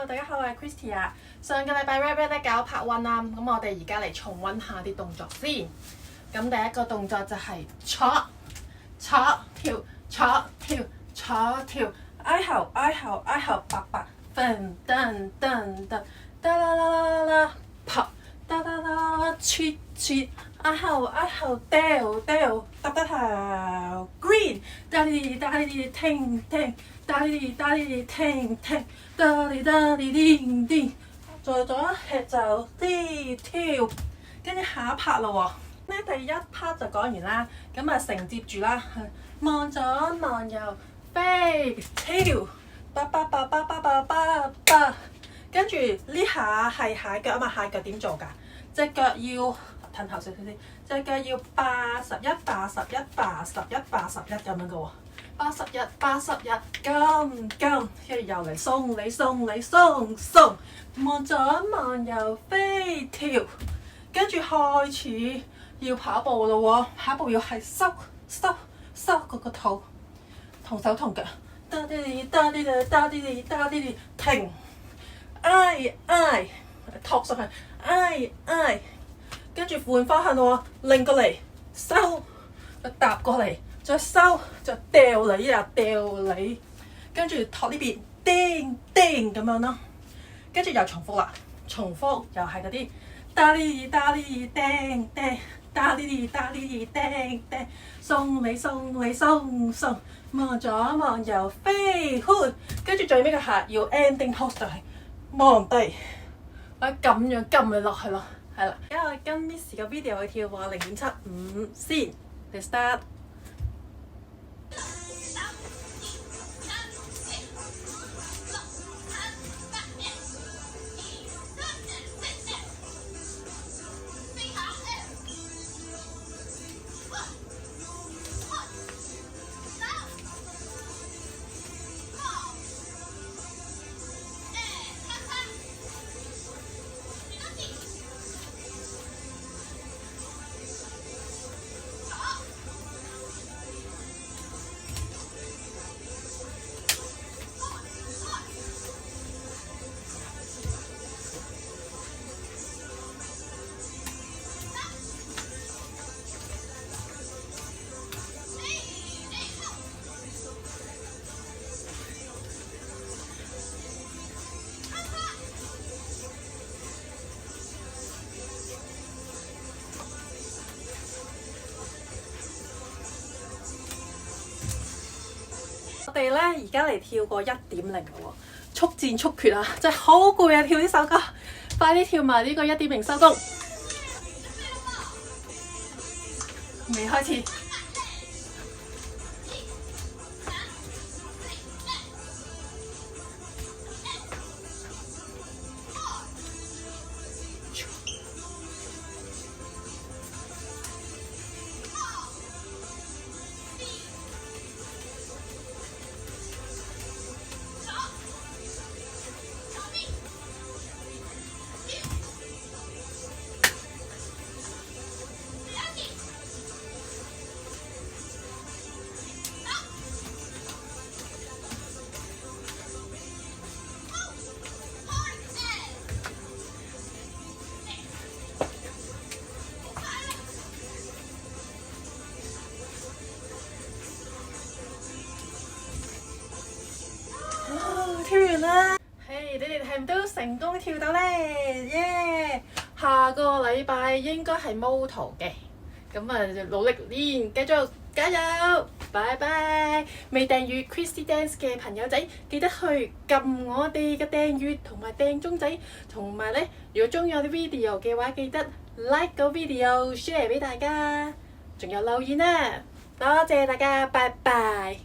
大家好，我係 Christy 啊。上個禮拜 rap 咧搞 part one 啦，咁我哋而家嚟重溫下啲動作先。咁第一個動作就係坐跳，挨後白白，噔，噠啦啦啦，拍，噠啦，切，挨後掉，揼得頭 green， 打哩聽，打哩聽，打哩叮，再做一吃就啲跳，跟住下一 part 咯喎。咧第一 part 就講完啦，咁啊承接住啦，望左望右飛跳，跟住呢下係蟹腳啊嘛，蟹腳點做㗎？隻腳要褪後少少先，隻腳要81咁樣嘅喎，81咁，跟住又嚟鬆，望左望右飛跳，跟住開始要跑步咯喎，跑步要係收嗰個肚，同手同腳，打啲停，挨托上去，挨，跟住換方向咯喎，擰過嚟收，就搭過嚟，再收就掉你，跟住托呢邊叮咁樣咯，跟住又重複啦，重複又係嗰啲打哩叮，打哩叮，送你，望左望右飛 hood， 跟住最尾個下要 ending pose 就係望低，我咁樣撳你落去咯，係啦，而家我跟 Miss 個 video 去跳喎，0.75先，嚟 start。我哋咧而家嚟跳過1.0咯喎，速戰速決啊！真係好攰啊，跳呢首歌，快啲跳埋呢個1.0收工。未開始。跳完啦，你哋係唔都成功跳到咧？耶！下個禮拜應該係 Moto 嘅，咁啊努力練，繼續加油，拜拜！未訂閱 Christy Dance 嘅朋友仔，記得去撳我哋嘅訂閱同埋訂鐘仔，同埋咧，如果中意我啲 video 嘅話，記得 like 個 video，share 俾大家，仲有留言啊！多謝大家，拜拜。